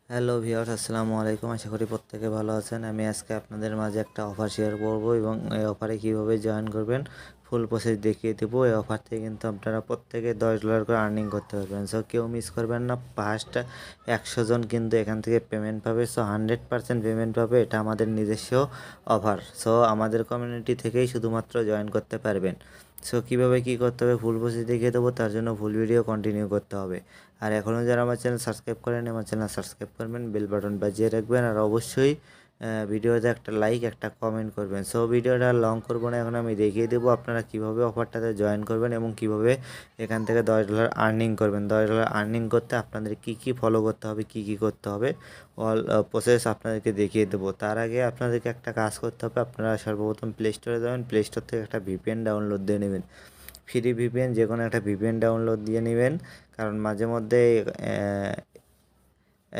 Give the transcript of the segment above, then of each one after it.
Hello viewers, আসসালামু আলাইকুম। আশা করি প্রত্যেকে ভালো আছেন। আমি আজকে আপনাদের মাঝে একটা অফার শেয়ার করব এবং এই অফারে কীভাবে জয়েন করবেন ফুল প্রসেস দেখিয়ে দেবো। এই অফার থেকে কিন্তু আপনারা প্রত্যেকে $10 করে আর্নিং করতে পারবেন। সো কেউ মিস করবেন না। ফার্স্ট 100 জন কিন্তু এখান থেকে পেমেন্ট পাবে। সো 100% পেমেন্ট পাবে। এটা আমাদের নিজস্ব অফার। সো আমাদের কমিউনিটি থেকেই শুধুমাত্র জয়েন করতে পারবেন। সো কীভাবে কী করতে হবে ফুল প্রসেস দেখিয়ে দেবো, তার জন্য ফুল ভিডিও কন্টিনিউ করতে হবে। আর এখনও যারা আমার চ্যানেল সাবস্ক্রাইব করেন, আমার চ্যানেল সাবস্ক্রাইব করবেন, বেল বাটন বাজিয়ে রাখবেন, আর অবশ্যই ভিডিওতে একটা লাইক একটা কমেন্ট করবেন। সো ভিডিওটা লং করবো না, এখন আমি দেখিয়ে দেবো আপনারা কীভাবে অফারটাতে জয়েন করবেন এবং কীভাবে এখান থেকে $10 আর্নিং করবেন। $10 আর্নিং করতে আপনাদের কী কী ফলো করতে হবে, কী কী করতে হবে, অল প্রসেস আপনাদেরকে দেখিয়ে দেবো। তার আগে আপনাদেরকে একটা কাজ করতে হবে। আপনারা সর্বপ্রথম প্লে স্টোরে যাবেন, প্লে স্টোর থেকে একটা ভিপিএন ডাউনলোড দিয়ে নেবেন। ফ্রি ভিপিএন, যে কোনো একটা ভিপিএন ডাউনলোড দিয়ে নেবেন, কারণ মাঝে মধ্যে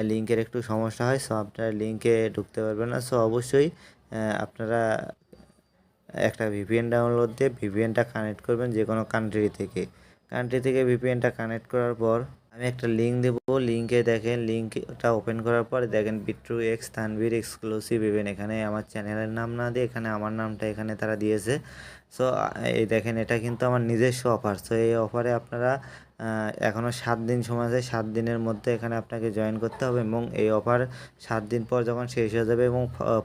লিঙ্কের একটু সমস্যা হয়। সো আপনারা লিঙ্কে ঢুকতে পারবেন না। সো অবশ্যই আপনারা একটা ভিপিএন ডাউনলোড দিয়ে ভিপিএনটা কানেক্ট করবেন যে কোনো কান্ট্রি থেকে ভিপিএনটা কানেক্ট করার পর আমি একটা লিঙ্ক দেবো। লিঙ্কে দেখেন, লিঙ্কটা ওপেন করার পর দেখেন বিট্রু তানভীর এক্সক্লুসিভ ইভেন্ট। এখানে আমার চ্যানেলের নাম না দিয়ে এখানে আমার নামটা এখানে তারা দিয়েছে। সো এই দেখেন, এটা কিন্তু আমার নিজস্ব অফার। সো এই অফারে আপনারা এখনও 7 দিন সময় আছে। 7 দিনের মধ্যে এখানে আপনাকে জয়েন করতে হবে এবং এই অফার 7 দিন পর যখন শেষ হয়ে যাবে এবং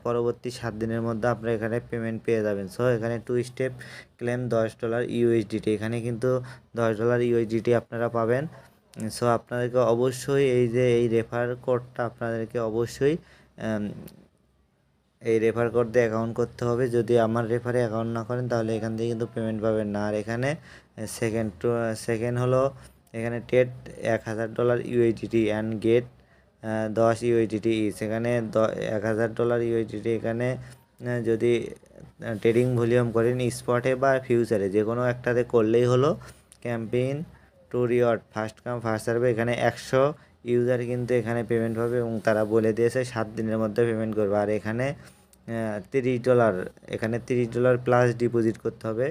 পরবর্তী 7 দিনের মধ্যে আপনারা এখানে পেমেন্ট পেয়ে যাবেন। সো এখানে 2 স্টেপ ক্লেম $10 ইউএসডিটি, এখানে কিন্তু $10 ইউএসডিটি আপনারা পাবেন। সো আপনাদেরকে অবশ্যই এই রেফার কোডটা আপনাদেরকে অবশ্যই এই রেফার কোড দিয়ে অ্যাকাউন্ট করতে হবে। যদি আমার রেফারে অ্যাকাউন্ট না করেন তাহলে এখান থেকে কিন্তু পেমেন্ট পাবেন না। আর এখানে সেকেন্ড হলো এখানে টেট $1000 USDT and get 10 USDT each. এখানে $1000 ইউএসডিটি এখানে যদি ট্রেডিং ভলিউম করেন স্পটে বা ফিউচারে যে কোনো একটাতে করলেই হলো। Campaign to reward first come first serve, এখানে 100 ইউজার কিন্তু এখানে পেমেন্ট পাবে এবং তারা বলে দিয়েছে 7 দিনের মধ্যে পেমেন্ট করবে। আর এখানে $30, এখানে $30 প্লাস ডিপোজিট করতে হবে।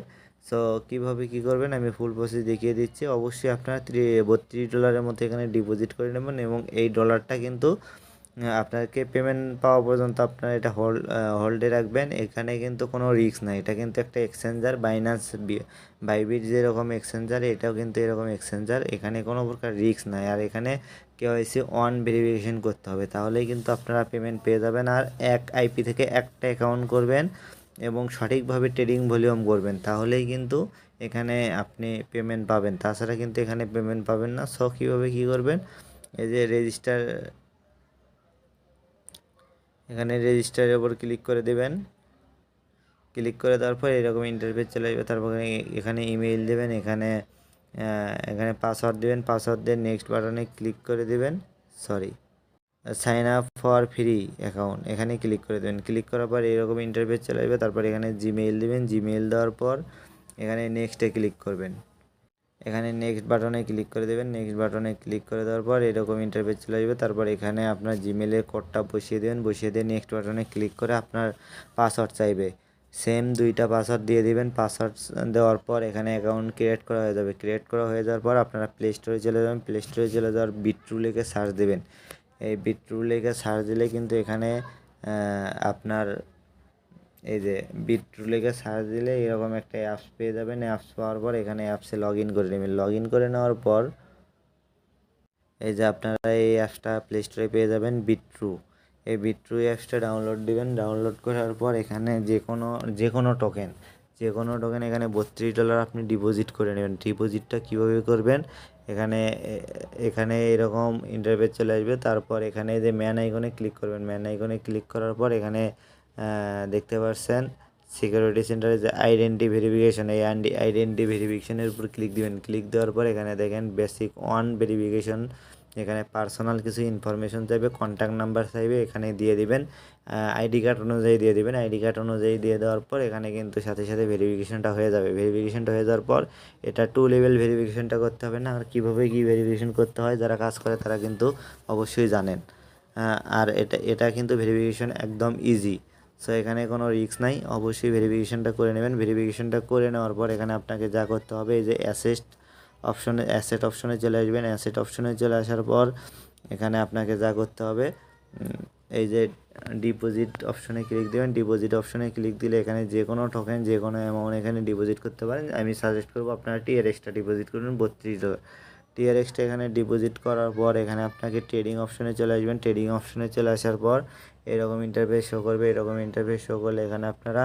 সো কীভাবে কী করবেন আমি ফুল প্রসেস দেখিয়ে দিচ্ছি। অবশ্যই আপনারা $32 মতো এখানে ডিপোজিট করে নেবেন এবং এই ডলারটা কিন্তু আপনাকে পেমেন্ট পাওয়া পর্যন্ত আপনারা এটা হোল্ডে রাখবেন। এখানে কিন্তু কোনো রিস্ক নাই। এটা কিন্তু একটা এক্সচেঞ্জার, বাইবিট যেরকম এক্সচেঞ্জার, এটাও কিন্তু এরকম এক্সচেঞ্জার। এখানে কোনো প্রকার রিস্ক নাই। আর এখানে কেওয়াইসি অন ভেরিফিকেশন করতে হবে, তাহলেই কিন্তু আপনারা পেমেন্ট পেয়ে যাবেন। আর এক আইপি থেকে একটা অ্যাকাউন্ট করবেন এবং সঠিকভাবে ট্রেডিং ভলিউম করবেন, তাহলেই কিন্তু এখানে আপনি পেমেন্ট পাবেন। তাছাড়া কিন্তু এখানে পেমেন্ট পাবেন না। সো কীভাবে কী করবেন, এই যে এখানে রেজিস্টারের ওপর ক্লিক করে দেবেন। ক্লিক করে দেওয়ার পর এরকম ইন্টারফেস চলে আসবে। তারপর এখানে ইমেইল দেবেন, এখানে পাসওয়ার্ড দেবেন। পাসওয়ার্ড দিয়ে নেক্সট বাটনে ক্লিক করে দেবেন। Sign up for free account, এখানে ক্লিক করে দেবেন। ক্লিক করার পর এরকম ইন্টারফেস চলে আসবে। তারপর এখানে জিমেইল দেবেন। জিমেইল দেওয়ার পর এখানে নেক্সটে ক্লিক করবেন। এখানে নেক্সট বাটনে ক্লিক করে দেবেন। নেক্সট বাটনে ক্লিক করে দেওয়ার পর এরকম ইন্টারফেস চলে আসবে। তারপর এখানে আপনার জিমেলের কোডটা বসিয়ে দেবেন। বসিয়ে দিয়ে নেক্সট বাটনে ক্লিক করে আপনার পাসওয়ার্ড চাইবে, সেম 2টা পাসওয়ার্ড দিয়ে দেবেন। পাসওয়ার্ড দেওয়ার পর এখানে অ্যাকাউন্ট ক্রিয়েট করা হয়ে যাবে। ক্রিয়েট করা হয়ে যাওয়ার পর আপনারা প্লে স্টোরে চলে যাবেন। প্লে স্টোরে চলে যাওয়ার বিট্রু লিখে সার্চ দেবেন। এই বিট্রু লিখে সার্চ দিলে কিন্তু এখানে আপনার এই যে বিট্রু লিখে সার্চ দিলে এরকম একটা অ্যাপস পেয়ে যাবেন। অ্যাপস পাওয়ার পর এখানে অ্যাপসে লগ ইন করে নেবেন। লগ ইন করে নেওয়ার পর এই যে আপনারা এই অ্যাপসটা প্লে স্টোরে পেয়ে যাবেন বিট্রু। এই বিট্রু অ্যাপসটা ডাউনলোড দিবেন। ডাউনলোড করার পর এখানে যে কোনো টোকেন এখানে $32 আপনি ডিপোজিট করে নেবেন। ডিপোজিটটা কীভাবে করবেন, এখানে এরকম ইন্টারফেস চলে আসবে। তারপর এখানে যে ম্যান আইকনে ক্লিক করবেন। ম্যান আইকনে ক্লিক করার পর এখানে দেখতে পাচ্ছেন সিকিউরিটি সেন্টারে যে আইডেন্টি ভেরিফিকেশন, এই আইডেন্টি ভেরিফিকেশনের উপর ক্লিক দিবেন। ক্লিক দেওয়ার পর এখানে দেখেন বেসিক ওয়ান ভেরিফিকেশন, এখানে পার্সোনাল কিছু ইনফরমেশন চাইবে, কন্ট্যাক্ট নাম্বার চাইবে, এখানে দিয়ে দিবেন। আইডি কার্ড অনুযায়ী দিয়ে দিবেন। আইডি কার্ড অনুযায়ী দিয়ে দেওয়ার পর এখানে কিন্তু সাথে সাথে ভেরিফিকেশনটা হয়ে যাবে। ভেরিফিকেশনটা হয়ে যাওয়ার পর এটা 2 লেভেল ভেরিফিকেশনটা করতে হবে না। আর কীভাবে কী ভেরিফিকেশন করতে হয় যারা কাজ করে তারা কিন্তু অবশ্যই জানেন। আর এটা কিন্তু ভেরিফিকেশন একদম ইজি। সো এখানে কোনো রিস্ক নাই। অবশ্যই ভেরিফিকেশনটা করে নেবেন। ভেরিফিকেশনটা করে নেওয়ার পর এখানে আপনাকে যা করতে হবে, এই যে অ্যাসেট অপশনে চলে আসবেন। অ্যাসেট অপশনে চলে আসার পর এখানে আপনাকে যা করতে হবে এই যে ডিপোজিট অপশনে ক্লিক দেবেন। ডিপোজিট অপশনে ক্লিক দিলে এখানে যে কোনো টোকেন যে কোনো অ্যামাউন্ট এখানে ডিপোজিট করতে পারেন। আমি সাজেস্ট করবো আপনারা TRXটা ডিপোজিট করুন $32। TRXটা এখানে ডিপোজিট করার পর এখানে আপনাকে ট্রেডিং অপশনে চলে আসবেন। ট্রেডিং অপশনে চলে আসার পর এরকম ইন্টারফেস শো করবে। এরকম ইন্টারফেস শো করলে এখানে আপনারা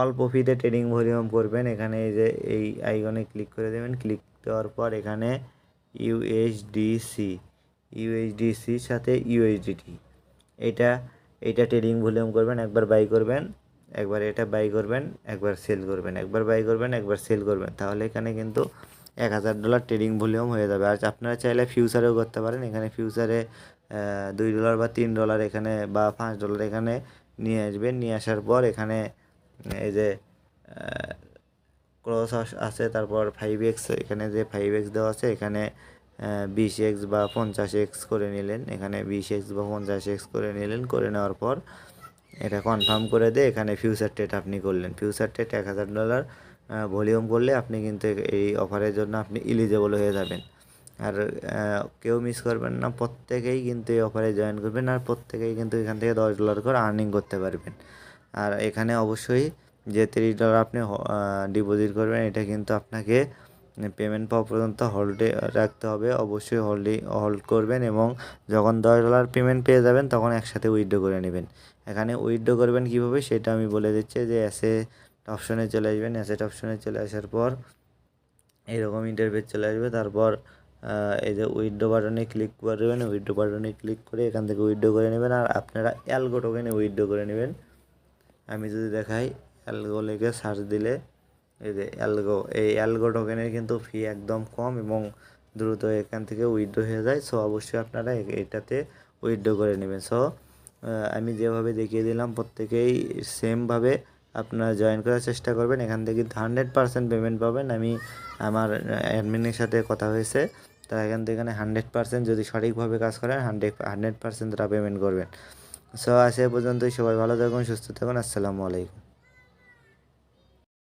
অল্প ফিতে ট্রেডিং ভলিউম করবেন। এখানে এই যে এই আইকনে ক্লিক করে দেবেন। ক্লিক দেওয়ার পর এখানে ইউএসডিসির সাথে USDT এইটা ট্রেডিং ভলিউম করবেন। একবার বাই করবেন, একবার এটা বাই করবেন, একবার সেল করবেন, একবার বাই করবেন, একবার সেল করবেন। তাহলে এখানে কিন্তু $1000 ট্রেডিং ভলিউম হয়ে যাবে। আর আপনারা চাইলে ফিউচারেও করতে পারেন। এখানে ফিউচারে $2 বা $3 এখানে বা $5 এখানে নিয়ে আসবেন। নিয়ে আসার পর এখানে এই যে ক্রস আছে, তারপর 5x, এখানে যে 5x দেওয়া আছে এখানে 20x বা 50x করে নিলেন। এখানে 20x বা 50x করে নিলেন। করে নেওয়ার পর এটা কনফার্ম করে দিয়ে এখানে ফিউচার ট্রেড আপনি করলেন। ফিউচার ট্রেড $1000 ভলিউম করলে আপনি কিন্তু এই অফারের জন্য আপনি এলিজেবল হয়ে যাবেন। আর কেউ মিস করবেন না, প্রত্যেকেই কিন্তু এই অফারে জয়েন করবেন। আর প্রত্যেকেই কিন্তু এখান থেকে $10 করে আর্নিং করতে পারবেন। আর এখানে অবশ্যই যে $30 আপনি ডিপোজিট করবেন এটা কিন্তু আপনাকে পেমেন্ট পাওয়া পর্যন্ত হোল্ডে রাখতে হবে। অবশ্যই হোল্ড করবেন এবং যখন $10 পেমেন্ট পেয়ে যাবেন তখন একসাথে উইথড্র করে নেবেন। এখানে উইথড্র করবেন কীভাবে সেটা আমি বলে দিচ্ছি। যে অ্যাসেট অপশনে চলে আসবেন। অ্যাসেট অপশনে চলে আসার পর এইরকম ইন্টারফেস চলে আসবে। তারপর এই যে উইথড্র বাটনে ক্লিক করবেন। উইথড্র বাটনে ক্লিক করে এখান থেকে উইথড্র করে নেবেন। আর আপনারা অ্যালগো টোকেনে উইথড্র করে নেবেন। আমি যদি দেখাই, অ্যালগো লিখে সার্চ দিলে এই যে এই অ্যালগো টোকেনের কিন্তু ফি একদম কম এবং দ্রুত এখান থেকে উইথড্র হয়ে যায়। সো অবশ্যই আপনারা এটাতে উইথড্র করে নেবেন। সো আমি যেভাবে দেখিয়ে দিলাম প্রত্যেকেই সেমভাবে আপনারা জয়েন করার চেষ্টা করবেন। এখান থেকে কিন্তু 100% পেমেন্ট পাবেন। আমার অ্যাডমিনের সাথে কথা হয়েছে, তারা এখান থেকে 100% যদি সঠিকভাবে কাজ করেন 100% তারা পেমেন্ট করবেন। সো আজ এ পর্যন্তই। সবাই ভালো থাকুন, সুস্থ থাকুন। আসসালামু আলাইকুম।